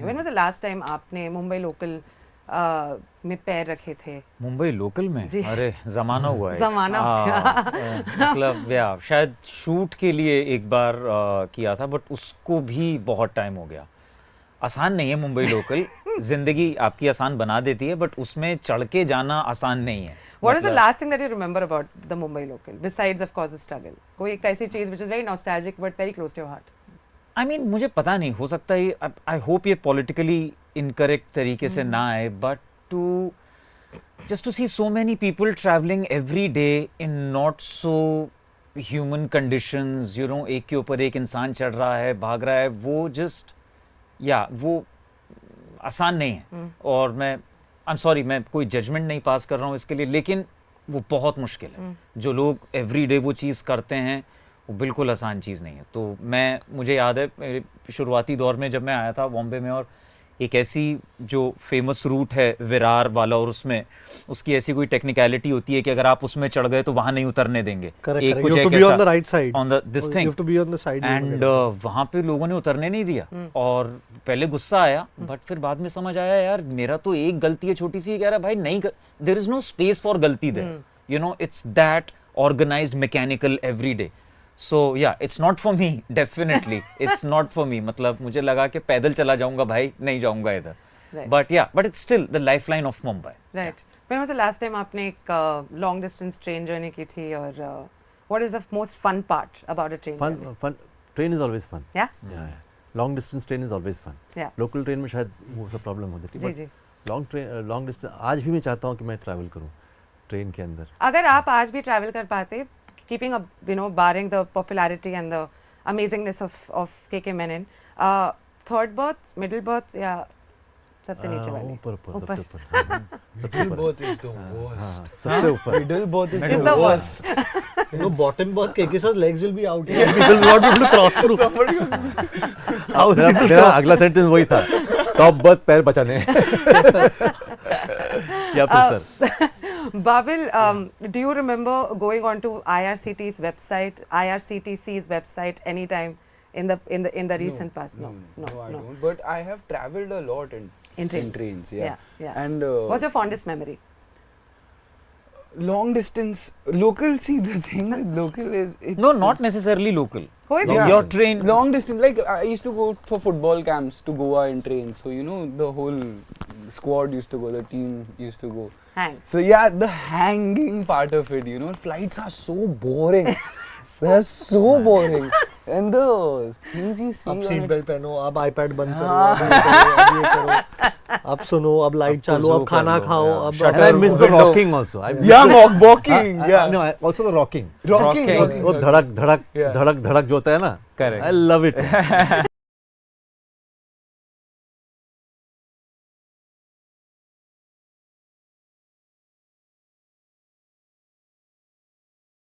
हैं. When was the last time आपने Mumbai local में पैर रखे थे? मुंबई लोकल में? अरे ज़माना हुआ है. ज़माना हो गया. मतलब शायद शूट के लिए एक बार किया था, बट उसको भी बहुत टाइम हो गया. आसान नहीं है मुंबई लोकल. जिंदगी आपकी आसान बना देती है, बट उसमें चढ़ के जाना आसान नहीं है. What is the last thing that you remember about the Mumbai local, besides of course the struggle? कोई एक ऐसी चीज which is very nostalgic but very close to your heart? I mean, मुझे पता नहीं, हो सकता है, I hope ये politically incorrect तरीके से ना आए, but just to see so many people traveling every day in not so human conditions, you know, एक के ऊपर एक इंसान चढ़ रहा है, भाग रहा है, वो just वो आसान नहीं है. और I'm sorry, मैं कोई जजमेंट नहीं पास कर रहा हूँ इसके लिए, लेकिन वो बहुत मुश्किल है. जो लोग एवरीडे वो चीज़ करते हैं, वो बिल्कुल आसान चीज़ नहीं है. तो मुझे याद है मेरे शुरुआती दौर में जब मैं आया था बॉम्बे में, और एक ऐसी जो फेमस रूट है विरार वाला, और उसमें उसकी ऐसी कोई टेक्निकलिटी होती है कि अगर आप उसमें चढ़ गए तो वहाँ नहीं उतरने देंगे. एक कुछ एक ऐसा on this thing, and वहाँ पे लोगों ने उतरने नहीं दिया. और पहले गुस्सा आया, बट फिर बाद में समझ आया यार मेरा तो एक गलती है छोटी सी, कह रहा भाई नहीं, there is no space for गलती there, you know, it's that organised mechanical every day. So yeah, it's not for me, definitely. It's not for me. मतलब मुझे लगा कि पैदल चला जाऊंगा भाई, नहीं जाऊंगा इधर. But yeah, but it's still the lifeline of Mumbai. Right. When was the last time आपने एक long distance train journey की थी, और what is the most fun part about a train journey? Fun. Train is always fun. Yeah. Yeah. Long distance train is always fun. Yeah. Local train में शायद वो सब problem होती थी. जी. Long distance आज भी मैं चाहता हूँ कि मैं ट्रैवल करूँ ट्रेन के अंदर. अगर आप आज भी ट्रैवल कर पाते, keeping up, you know, barring the popularity and the amazingness of KK Menon, third berth, middle berth, या सबसे नीचे वाली? ऊपर. Middle berth is the worst. सबसे ऊपर. Middle berth is the the worst. You know, bottom berth, KK sir's legs will be out. We will not be able to cross through. मेरा अगला sentence वही था. टॉप बर्थ पैर बचाने. या फिर sir. Babil, do you remember going on to IRCTC's website anytime in the recent past? No, I don't. But I have traveled a lot in trains. Yeah. And what's your fondest memory? Long distance, local. See, the thing with local is no, not necessarily local. Your train. Long distance, like I used to go for football camps to Goa in trains. So you know the whole squad used to go, the team used to go. Hang. So yeah, the hanging part of it, you know, flights are so boring. They're so boring. And the things you see. अब seat belt पहनो, अब iPad बंद करो, अब ये करो, अब सुनो, अब लाइट चालो, अब खाना खाओ, अब. And I miss the rocking also. Walking. Yeah. No, also the rocking. Rocking. वो धड़क जो होता है ना. Correct. I love it.